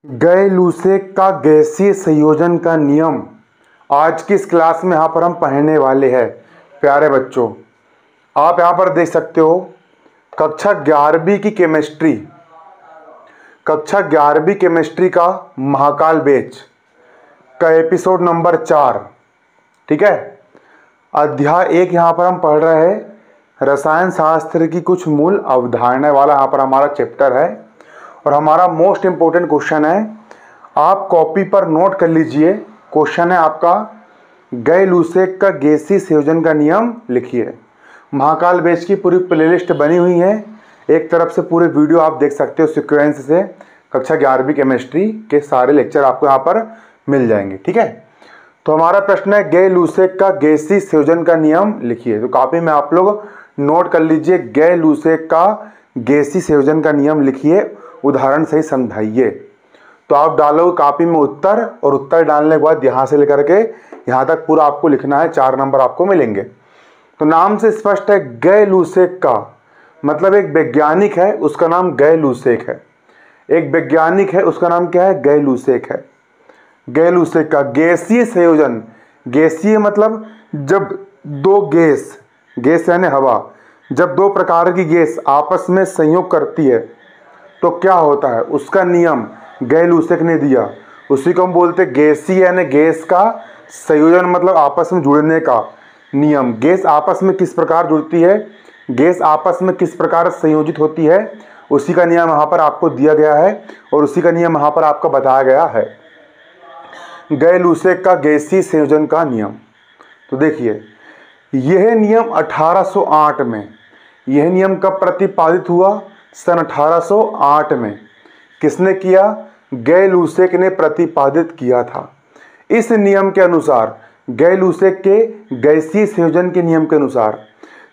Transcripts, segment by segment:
गए-लूसेक का गैसीय संयोजन का नियम आज की इस क्लास में यहाँ पर हम पढ़ने वाले हैं। प्यारे बच्चों, आप यहाँ पर देख सकते हो कक्षा 11वीं की केमिस्ट्री, कक्षा 11वीं केमिस्ट्री का महाकाल बैच का एपिसोड नंबर 4, ठीक है। अध्याय 1 यहाँ पर हम पढ़ रहे हैं रसायन शास्त्र की कुछ मूल अवधारणाएं वाला यहाँ पर हमारा चैप्टर है। और हमारा मोस्ट इम्पोर्टेंट क्वेश्चन है, आप कॉपी पर नोट कर लीजिए। क्वेश्चन है आपका, गए-लूसेक का गैसीय संयोजन का नियम लिखिए। महाकाल बैच की पूरी प्लेलिस्ट बनी हुई है, एक तरफ से पूरे वीडियो आप देख सकते हो सीक्वेंस से। कक्षा 11वीं केमिस्ट्री के सारे लेक्चर आपको यहाँ पर मिल जाएंगे, ठीक है। तो हमारा प्रश्न है, गए-लूसेक का गैसीय संयोजन का नियम लिखिए। तो कॉपी में आप लोग नोट कर लीजिए, गए-लूसेक का गैसीय संयोजन का नियम लिखिए, उदाहरण से ही समझाइए। तो आप डालो कॉपी में उत्तर, और उत्तर डालने के बाद यहाँ से लेकर के यहाँ तक पूरा आपको लिखना है। 4 नंबर आपको मिलेंगे। तो नाम से स्पष्ट है, गए-लूसेक का मतलब एक वैज्ञानिक है, उसका नाम गए-लूसेक है। एक वैज्ञानिक है, उसका नाम क्या है? गए-लूसेक है। गए-लूसेक का गैसीय संयोजन, गैसीय मतलब जब दो गैस यानी हवा, जब दो प्रकार की गैस आपस में संयोग करती है तो क्या होता है, उसका नियम गए-लूसेक ने दिया। उसी को हम बोलते हैं गैसीय यानी गैस का संयोजन, मतलब आपस में जुड़ने का नियम। गैस आपस में किस प्रकार जुड़ती है, गैस आपस में किस प्रकार संयोजित होती है, उसी का नियम यहाँ पर आपको दिया गया है और उसी का नियम यहाँ पर आपको बताया गया है, गए-लूसेक का गैसीय संयोजन का नियम। तो देखिए, यह नियम 1808 में, यह नियम कब प्रतिपादित हुआ? सन 1808 में। किसने किया? गए-लूसेक ने प्रतिपादित किया था। इस नियम के अनुसार, गए-लूसेक के गैसीय संयोजन के नियम के अनुसार,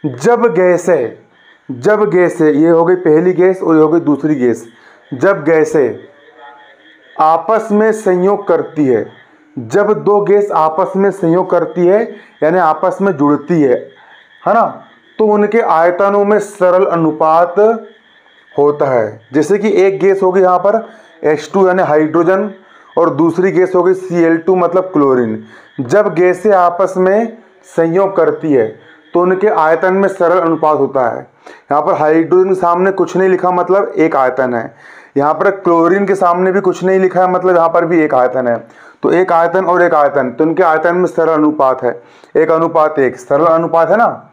जब गैसें ये हो गई पहली गैस और ये हो गई दूसरी गैस, जब गैसें आपस में संयोग करती है, जब दो गैस आपस में संयोग करती है यानी आपस में जुड़ती है ना, तो उनके आयतनों में सरल अनुपात होता है। जैसे कि एक गैस होगी यहाँ पर H2 यानी हाइड्रोजन, और दूसरी गैस होगी Cl2 मतलब क्लोरीन। जब गैसें आपस में संयोग करती है तो उनके आयतन में सरल अनुपात होता है। यहाँ पर हाइड्रोजन के सामने कुछ नहीं लिखा, मतलब एक आयतन है। यहाँ पर क्लोरीन के सामने भी कुछ नहीं लिखा है, मतलब यहाँ पर भी एक आयतन है। तो एक आयतन और एक आयतन, तो उनके आयतन में सरल अनुपात है, 1:1 सरल अनुपात है ना।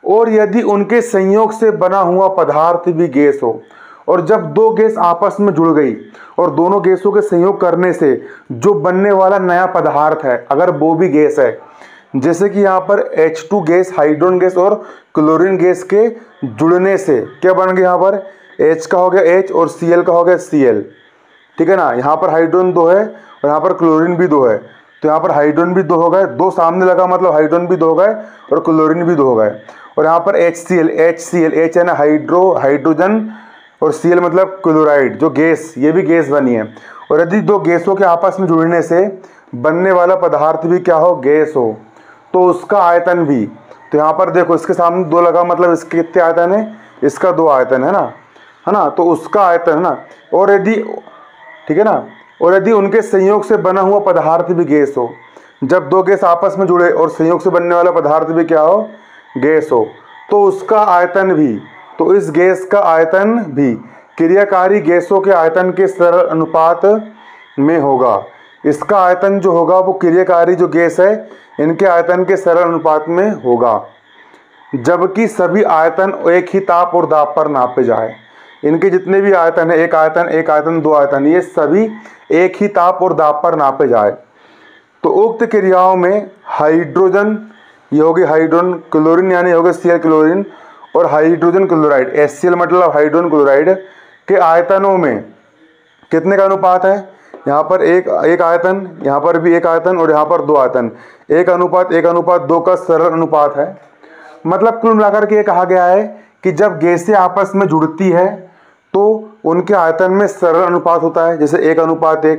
और यदि उनके संयोग से बना हुआ पदार्थ भी गैस हो, और जब दो गैस आपस में जुड़ गई और दोनों गैसों के संयोग करने से जो बनने वाला नया पदार्थ है, अगर वो भी गैस है, जैसे कि यहाँ पर H2 गैस, हाइड्रोजन गैस और क्लोरीन गैस के जुड़ने से क्या बन गया? यहाँ पर H का हो गया H और Cl का हो गया Cl, ठीक है ना। यहाँ पर हाइड्रोजन 2 है और यहाँ पर क्लोरीन भी 2 है, तो यहाँ पर हाइड्रोजन भी 2 हो गए, 2 सामने लगा मतलब हाइड्रोजन भी 2 हो गए और क्लोरीन भी 2 हो गए। और यहाँ पर HCl, H है ना हाइड्रोजन, और Cl मतलब क्लोराइड, जो गैस, ये भी गैस बनी है। और यदि दो गैसों के आपस में जुड़ने से बनने वाला पदार्थ भी क्या हो? गैस हो, तो उसका आयतन भी, तो यहाँ पर देखो इसके सामने 2 लगा, मतलब इसके कितने आयतन है? इसका 2 आयतन है ना, तो उसका आयतन है ना। और यदि, ठीक है ना, और यदि उनके संयोग से बना हुआ पदार्थ भी गैस हो, जब दो गैस आपस में जुड़े और संयोग से बनने वाला पदार्थ भी क्या हो? गैस हो, तो उसका आयतन भी, तो इस गैस का आयतन भी क्रियाकारी गैसों के आयतन के सरल अनुपात में होगा। इसका आयतन जो होगा वो क्रियाकारी जो गैस है इनके आयतन के सरल अनुपात में होगा, जबकि सभी आयतन एक ही ताप और दाब पर नापे जाए। इनके जितने भी आयतन है, एक आयतन 2 आयतन, ये सभी एक ही ताप और दाब पर नापे जाए। तो उक्त क्रियाओं में हाइड्रोजन, ये होगी हाइड्रोजन, क्लोरीन यानी होगा Cl क्लोरीन, और हाइड्रोजन क्लोराइड HCl मतलब हाइड्रोजन क्लोराइड के आयतनों में कितने का अनुपात है? यहाँ पर एक आयतन, यहाँ पर भी एक आयतन और यहाँ पर 2 आयतन, 1:1:2 का सरल अनुपात है। मतलब कुल मिलाकर के ये कहा गया है कि जब गैसें आपस में जुड़ती है तो उनके आयतन में सरल अनुपात होता है, जैसे 1:1।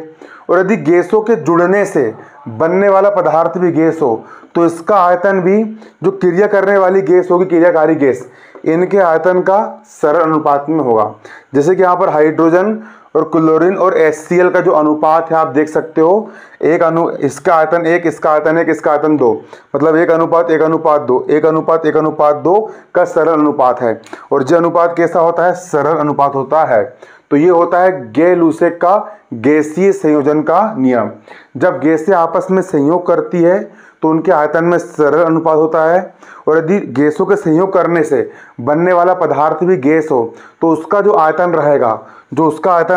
और यदि गैसों के जुड़ने से बनने वाला पदार्थ भी गैस हो तो इसका आयतन भी, जो क्रिया करने वाली गैस होगी, क्रियाकारी गैस, इनके आयतन का सरल अनुपात में होगा। जैसे कि यहाँ पर हाइड्रोजन और क्लोरीन और HCl का जो अनुपात है आप देख सकते हो, इसका आयतन 1, इसका आयतन 1, इसका आयतन 2, मतलब 1 अनुपात 1 अनुपात 2, 1 अनुपात 1 अनुपात 2 का सरल अनुपात है। और जो अनुपात कैसा होता है? सरल अनुपात होता है। तो ये होता है गे-लुसेक का गैसीय संयोजन का नियम। जब गैसें आपस में संयोग करती है तो उनके आयतन में सरल अनुपात होता है, और यदि गैसों के संयोग करने से बनने वाला पदार्थ भी गैस हो तो उसका जो आयतन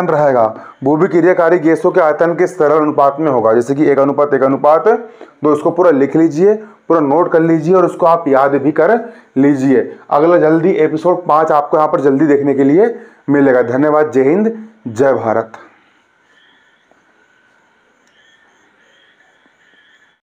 रहेगा वो भी क्रियाकारी गैसों के आयतन के सरल अनुपात में होगा। जैसे कि 1 अनुपात 1 अनुपात 2, इसको पूरा लिख लीजिए, पूरा नोट कर लीजिए और उसको आप याद भी कर लीजिए। अगला जल्दी एपिसोड 5 आपको यहाँ पर जल्दी देखने के लिए मिलेगा। धन्यवाद। जय हिंद, जय भारत।